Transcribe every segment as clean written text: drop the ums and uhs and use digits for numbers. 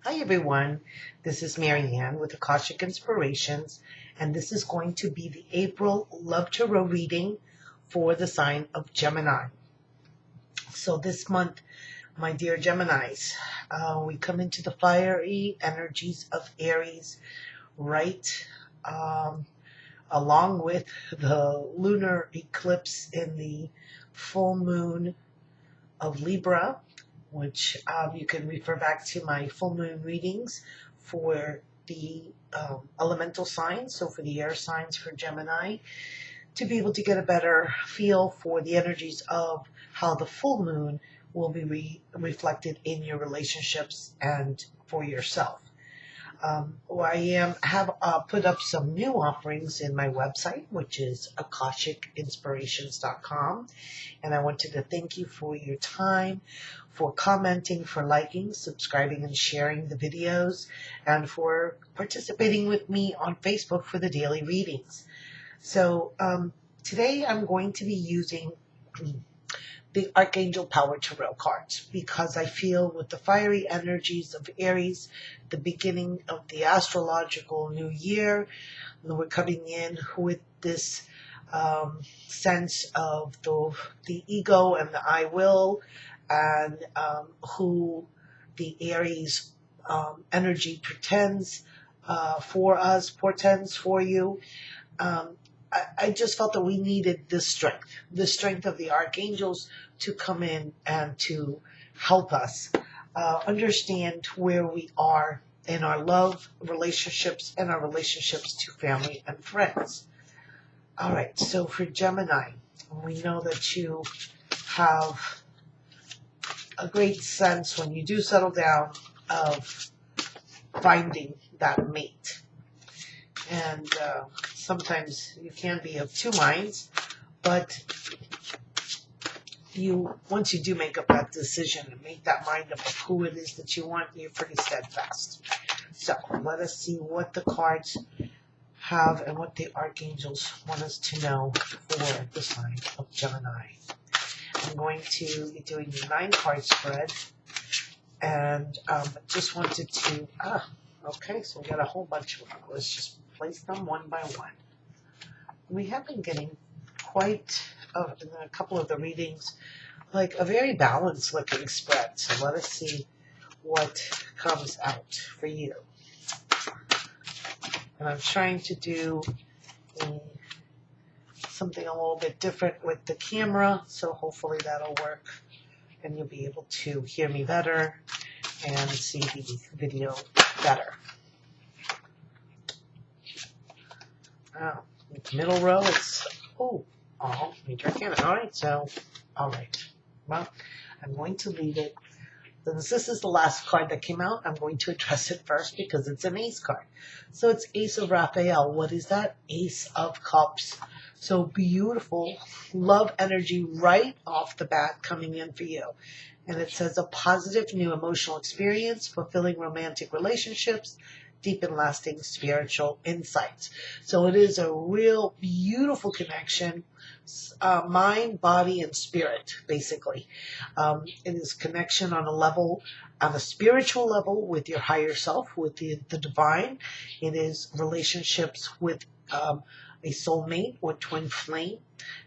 Hi everyone, this is Marianne with Akashic Inspirations, and this is going to be the April Love Tarot reading for the sign of Gemini. So this month, my dear Geminis, we come into the fiery energies of Aries, right along with the lunar eclipse in the full moon of Libra, which you can refer back to my full moon readings for the elemental signs, so for the air signs for Gemini, to be able to get a better feel for the energies of how the full moon will be reflected in your relationships and for yourself. I have put up some new offerings in my website, which is akashicinspirations.com. And I wanted to thank you for your time, for commenting, for liking, subscribing, and sharing the videos, and for participating with me on Facebook for the daily readings. So today I'm going to be using the Archangel Power Tarot cards because I feel with the fiery energies of Aries, the beginning of the astrological new year, we're coming in with this sense of the ego and the I will, and who the Aries energy portends for you. I just felt that we needed the strength of the archangels to come in and to help us understand where we are in our love relationships and our relationships to family and friends. All right, so for Gemini, we know that you have a great sense when you do settle down of finding that mate. And sometimes you can be of two minds, but once you do make up that decision and make that mind up of who it is that you want, you're pretty steadfast. So let us see what the cards have and what the archangels want us to know for the sign of Gemini. I'm going to be doing the 9-card spread, and just wanted to, okay, so we got a whole bunch of them. Let's just place them one by one. We have been getting quite, in a couple of the readings, like a very balanced looking spread. So let us see what comes out for you. And I'm trying to do something a little bit different with the camera, so hopefully that'll work and you'll be able to hear me better and see the video better. Now, the middle row, it's, major cannon. All right, well, I'm going to leave it. Since this is the last card that came out, I'm going to address it first because it's an ace card. So it's Ace of Raphael. What is that? Ace of Cups. So beautiful love energy right off the bat coming in for you. And it says a positive new emotional experience, fulfilling romantic relationships, deep and lasting spiritual insights. So it is a real beautiful connection, mind, body, and spirit, basically. It is connection on a spiritual level with your higher self, with the divine. It is relationships with a soulmate or twin flame.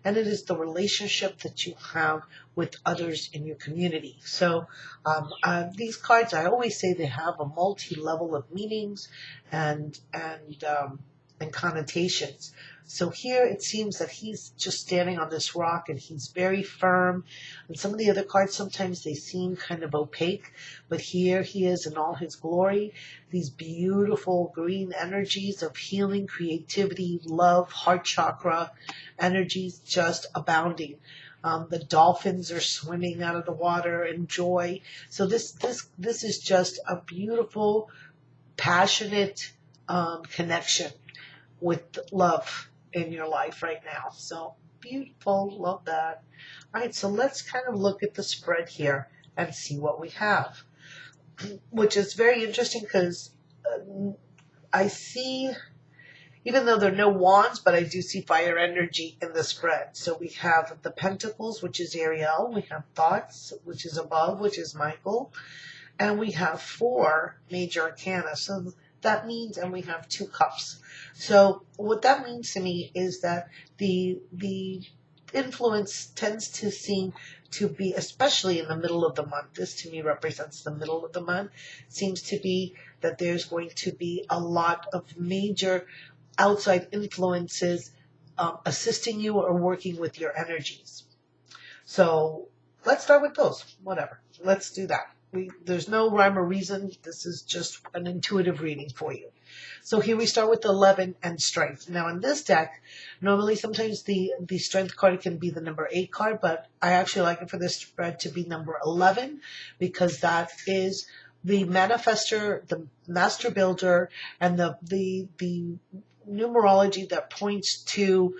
And it is the relationship that you have with others in your community. So these cards, I always say they have a multi-level of meanings and connotations. So here it seems that he's just standing on this rock and he's very firm. And some of the other cards, sometimes they seem kind of opaque, but here he is in all his glory. These beautiful green energies of healing, creativity, love, heart chakra energies just abounding. The dolphins are swimming out of the water in joy. So this is just a beautiful, passionate connection with love in your life right now. So beautiful, love that. All right, so let's kind of look at the spread here and see what we have, which is very interesting because I see, even though there are no wands, but I do see fire energy in the spread. So we have the Pentacles, which is Ariel. We have Thoughts, which is above, which is Michael. and we have 4 major arcana. So that means, and we have 2 cups. So what that means to me is that the influence tends to seem to be, especially in the middle of the month, this to me represents the middle of the month, seems to be that there's going to be a lot of major outside influences assisting you or working with your energies. So let's start with those. Whatever. Let's do that. There's no rhyme or reason. This is just an intuitive reading for you. So here we start with 11 and strength. Now in this deck, normally sometimes the strength card can be the number 8 card, but I actually like it for this spread to be number 11 because that is the manifester, the master builder, and the numerology that points to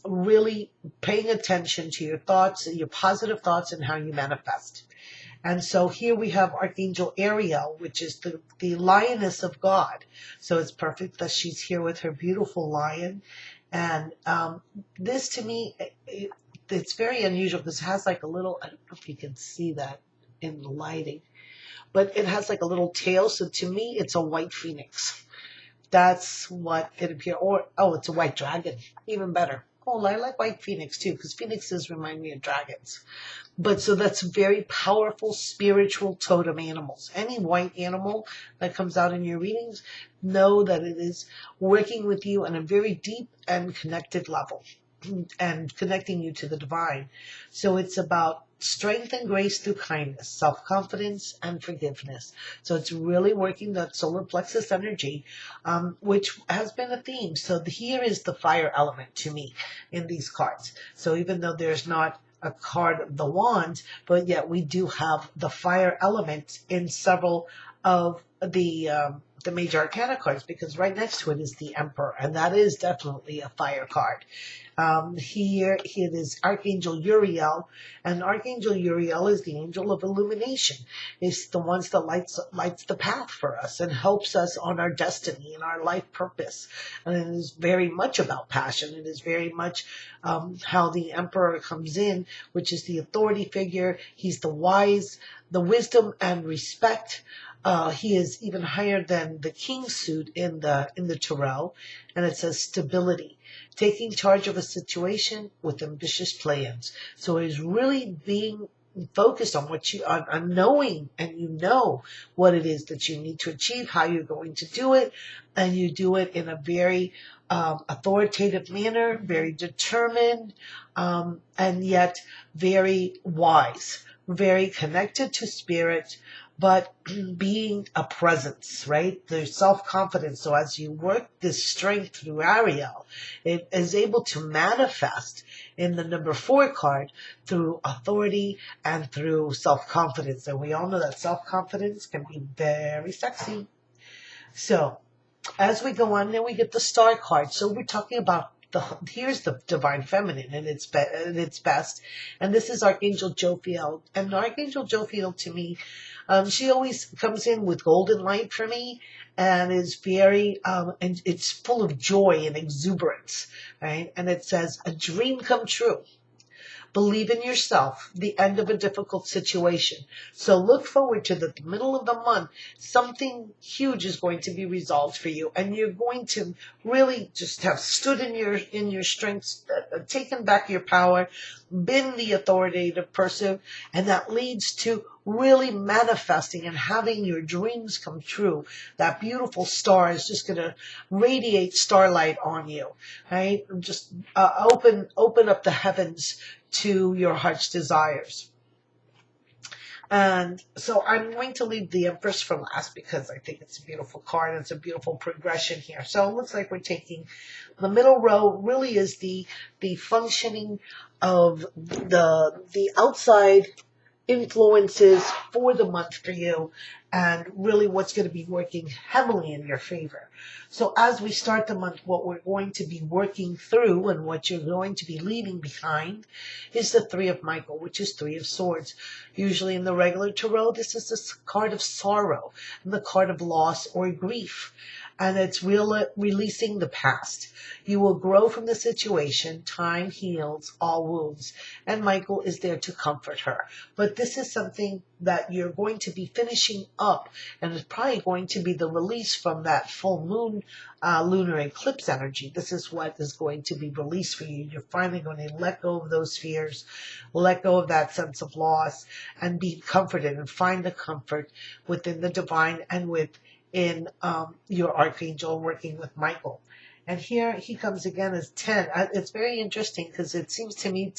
really paying attention to your thoughts, your positive thoughts, and how you manifest. And so here we have Archangel Ariel, which is the lioness of God. So it's perfect that she's here with her beautiful lion. And this to me, it's very unusual because it has like a little, I don't know if you can see that in the lighting, but it has like a little tail. So to me, it's a white phoenix. That's what it appears. Or, oh, it's a white dragon. Even better. Oh, I like white phoenix too, because phoenixes remind me of dragons. But so that's very powerful spiritual totem animals. Any white animal that comes out in your readings, know that it is working with you on a very deep and connected level and connecting you to the divine. So it's about strength and grace through kindness, self-confidence, and forgiveness. So it's really working that solar plexus energy, which has been a theme. So here is the fire element to me in these cards. So even though there's not a card of the wands, but yet we do have the fire element in several of the major arcana cards, because right next to it is the Emperor, and that is definitely a fire card. Here it is Archangel Uriel, and Archangel Uriel is the angel of illumination. It's the ones that lights the path for us and helps us on our destiny and our life purpose. And it is very much about passion. It is very much how the Emperor comes in, which is the authority figure. He's the wise, the wisdom and respect. He is even higher than the king suit in the tarot, and it says stability, taking charge of a situation with ambitious plans. So it is really being focused on what you on knowing, and you know what it is that you need to achieve, how you're going to do it, and you do it in a very authoritative manner, very determined, and yet very wise, very connected to spirit, but being a presence, right? There's self-confidence. So as you work this strength through Ariel, it is able to manifest in the number 4 card through authority and through self-confidence. And we all know that self-confidence can be very sexy. So as we go on, then we get the star card. So we're talking about here's the divine feminine and its best, and this is Archangel Jophiel. And Archangel Jophiel to me, she always comes in with golden light for me, and is very and it's full of joy and exuberance, right? And it says, a dream come true. Believe in yourself, the end of a difficult situation. So look forward to the middle of the month. Something huge is going to be resolved for you, and you're going to really just have stood in your strengths, taken back your power, been the authoritative person, and that leads to really manifesting and having your dreams come true. That beautiful star is just going to radiate starlight on you, right? Just open up the heavens to your heart's desires. And so I'm going to leave the Empress for last because I think it's a beautiful card and it's a beautiful progression here. So it looks like we're taking the middle row really is the functioning of the outside influences for the month for you, and really what's going to be working heavily in your favor. So as we start the month, what we're going to be working through and what you're going to be leaving behind is the Three of Michael, which is Three of Swords. Usually in the regular tarot, this is the card of sorrow and the card of loss or grief. And it's releasing the past. You will grow from the situation. Time heals all wounds. And Michael is there to comfort her. But this is something that you're going to be finishing up. And it's probably going to be the release from that full moon lunar eclipse energy. This is what is going to be released for you. You're finally going to let go of those fears, let go of that sense of loss, and be comforted and find the comfort within the divine and in your archangel working with Michael. And here he comes again as 10. It's very interesting because it seems to me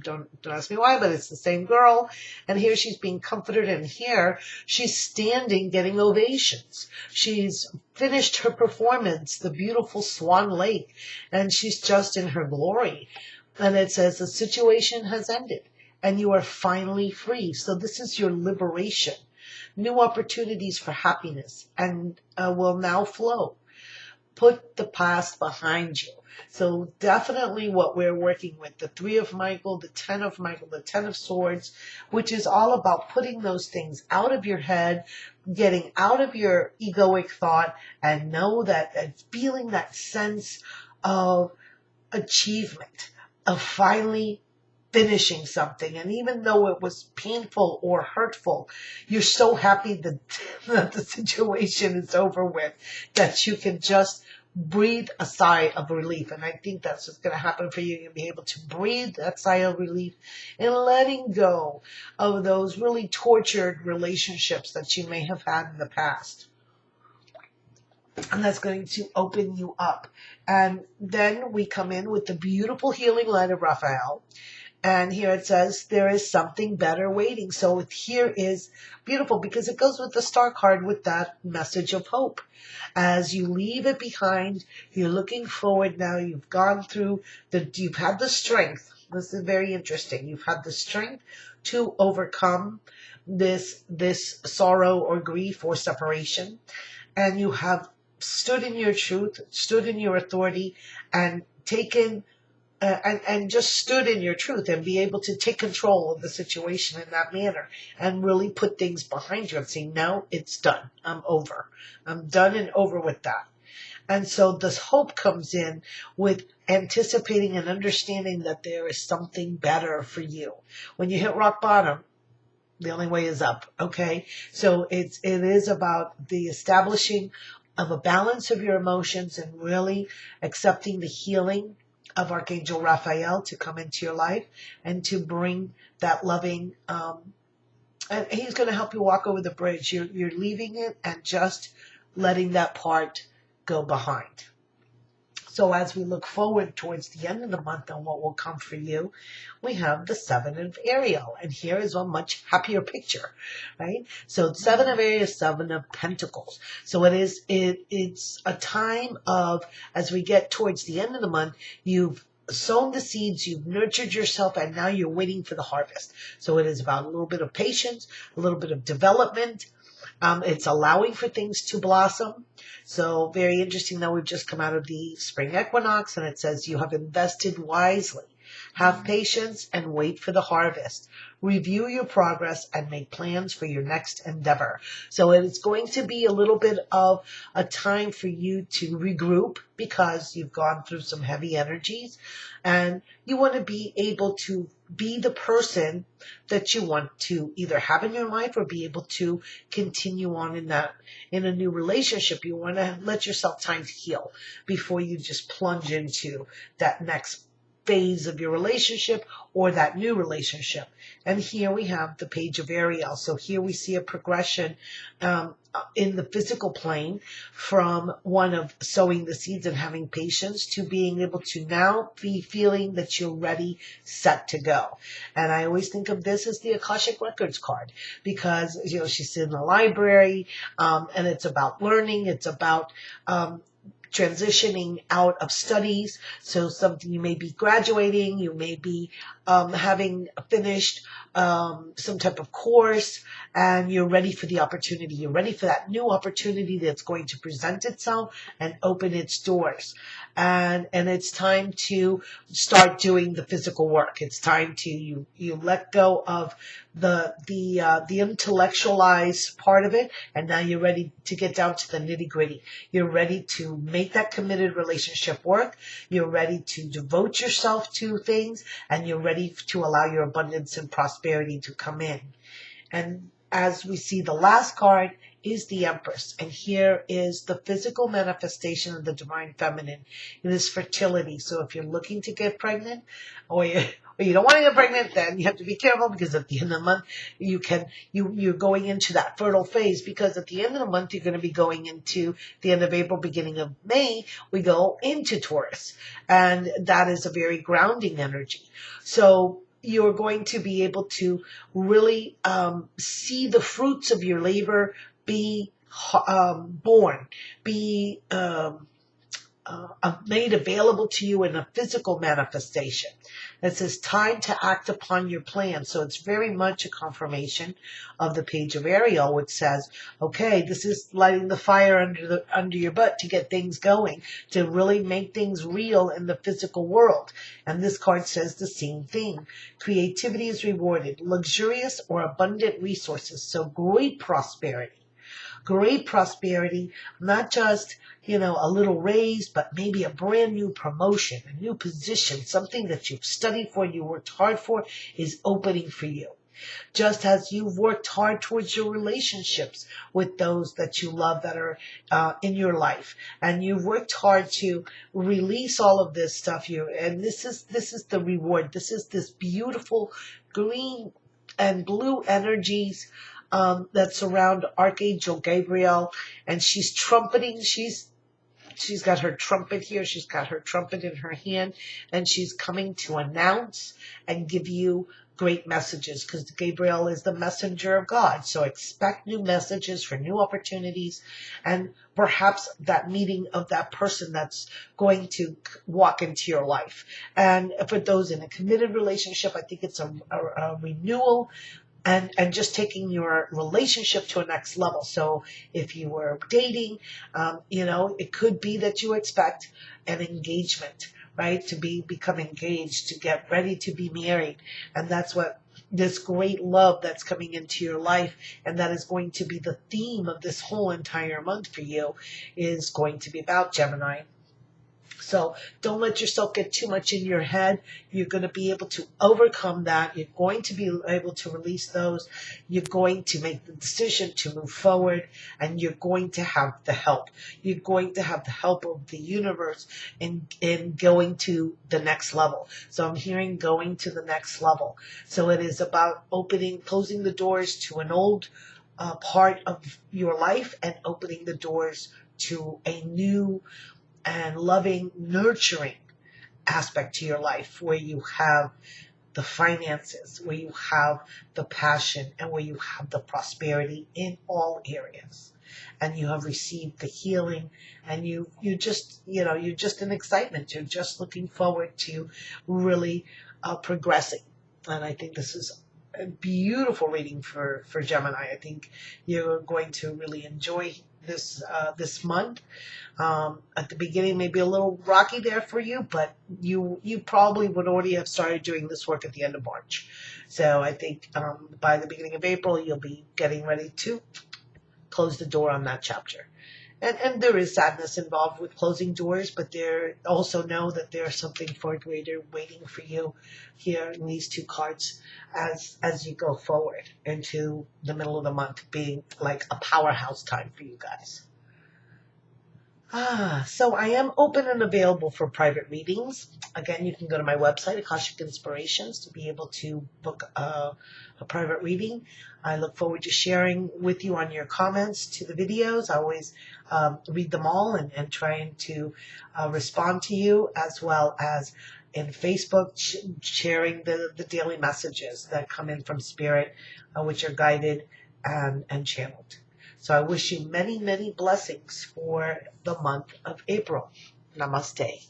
don't ask me why, but it's the same girl. And here she's being comforted, and here she's standing getting ovations. She's finished her performance, the beautiful Swan Lake, and she's just in her glory. And it says the situation has ended and you are finally free. So this is your liberation. New opportunities for happiness and will now flow. Put the past behind you. So definitely what we're working with, the Three of Michael, the Ten of Michael, the Ten of Swords, which is all about putting those things out of your head, getting out of your egoic thought, and know that and feeling that sense of achievement, of finally finishing something. And even though it was painful or hurtful, you're so happy that the situation is over with, that you can just breathe a sigh of relief. And I think that's what's going to happen for you. You'll be able to breathe that sigh of relief and letting go of those really tortured relationships that you may have had in the past. And that's going to open you up. And then we come in with the beautiful healing light of Raphael. And here it says, there is something better waiting. So here is beautiful because it goes with the star card with that message of hope. As you leave it behind, you're looking forward now. You've gone through you've had the strength. This is very interesting. You've had the strength to overcome this sorrow or grief or separation. And you have stood in your truth, stood in your authority, and taken and just stood in your truth and be able to take control of the situation in that manner and really put things behind you and say, no, it's done. I'm over. I'm done and over with that. And so this hope comes in with anticipating and understanding that there is something better for you. When you hit rock bottom, the only way is up. Okay. So it is about the establishing of a balance of your emotions and really accepting the healing of Archangel Raphael to come into your life and to bring that loving, and he's going to help you walk over the bridge. You're leaving it and just letting that part go behind. So as we look forward towards the end of the month and what will come for you, we have the Seven of Ariel. And here is a much happier picture, right? So Seven of Ariel is Seven of Pentacles. So it's a time of, as we get towards the end of the month, you've sown the seeds, you've nurtured yourself, and now you're waiting for the harvest. So it is about a little bit of patience, a little bit of development. It's allowing for things to blossom. So very interesting that we've just come out of the spring equinox, and it says you have invested wisely. Have patience and wait for the harvest. Review your progress and make plans for your next endeavor. So it's going to be a little bit of a time for you to regroup because you've gone through some heavy energies and you want to be able to be the person that you want to either have in your life or be able to continue on in a new relationship. You want to let yourself time to heal before you just plunge into that next phase of your relationship or that new relationship. And here we have the Page of Ariel. So here we see a progression in the physical plane from one of sowing the seeds and having patience to being able to now be feeling that you're ready, set to go. And I always think of this as the Akashic Records card because, she's in the library and it's about learning. It's about transitioning out of studies. So something you may be graduating, you may be having finished some type of course, and you're ready for the opportunity. You're ready for that new opportunity that's going to present itself and open its doors. And it's time to start doing the physical work. It's time to you let go of the intellectualized part of it, and now you're ready to get down to the nitty gritty. You're ready to make that committed relationship work. You're ready to devote yourself to things, and you're ready to allow your abundance and prosperity to come in. And as we see, the last card is the Empress. And here is the physical manifestation of the Divine Feminine. It is fertility. So if you're looking to get pregnant, or you don't want to get pregnant, then you have to be careful, because at the end of the month, you're going into that fertile phase, because at the end of the month, you're going to be going into the end of April, beginning of May, we go into Taurus. And that is a very grounding energy. So you're going to be able to really see the fruits of your labor be born, be made available to you in a physical manifestation. It says time to act upon your plan. So it's very much a confirmation of the page of Ariel, which says, okay, this is lighting the fire under your butt to get things going, to really make things real in the physical world. And this card says the same thing. Creativity is rewarded, luxurious or abundant resources. So great prosperity. Great prosperity, not just, a little raise, but maybe a brand new promotion, a new position, something that you've studied for, you worked hard for, is opening for you. Just as you've worked hard towards your relationships with those that you love that are in your life, and you've worked hard to release all of this stuff and this is the reward. This is this beautiful green and blue energies that surround Archangel Gabriel, and she's trumpeting. She's got her trumpet here. She's got her trumpet in her hand, and she's coming to announce and give you great messages, because Gabriel is the messenger of God. So expect new messages for new opportunities, and perhaps that meeting of that person that's going to walk into your life. And for those in a committed relationship, I think it's a renewal, and just taking your relationship to a next level. So if you were dating, it could be that you expect an engagement, right? To become engaged, to get ready to be married. And that's what this great love that's coming into your life, and that is going to be the theme of this whole entire month for you, is going to be about, Gemini. So don't let yourself get too much in your head. You're going to be able to overcome that. You're going to be able to release those. You're going to make the decision to move forward, and you're going to have the help. You're going to have the help of the universe in going to the next level. So I'm hearing going to the next level. So it is about closing the doors to an old part of your life, and opening the doors to a new and loving, nurturing aspect to your life, where you have the finances, where you have the passion, and where you have the prosperity in all areas. And you have received the healing, and you're just in excitement. You're just looking forward to really progressing. And I think this is a beautiful reading for Gemini. I think you're going to really enjoy this month. At the beginning, maybe a little rocky there for you, but you probably would already have started doing this work at the end of March. So I think by the beginning of April, you'll be getting ready to close the door on that chapter. And there is sadness involved with closing doors, but there also know that there's something far greater waiting for you here in these two cards as you go forward into the middle of the month, being like a powerhouse time for you guys. So I am open and available for private readings. Again, you can go to my website, Akashic Inspirations, to be able to book a private reading. I look forward to sharing with you on your comments to the videos. I always read them all and trying to respond to you, as well as in Facebook, sharing the daily messages that come in from Spirit, which are guided and channeled. So I wish you many, many blessings for the month of April. Namaste.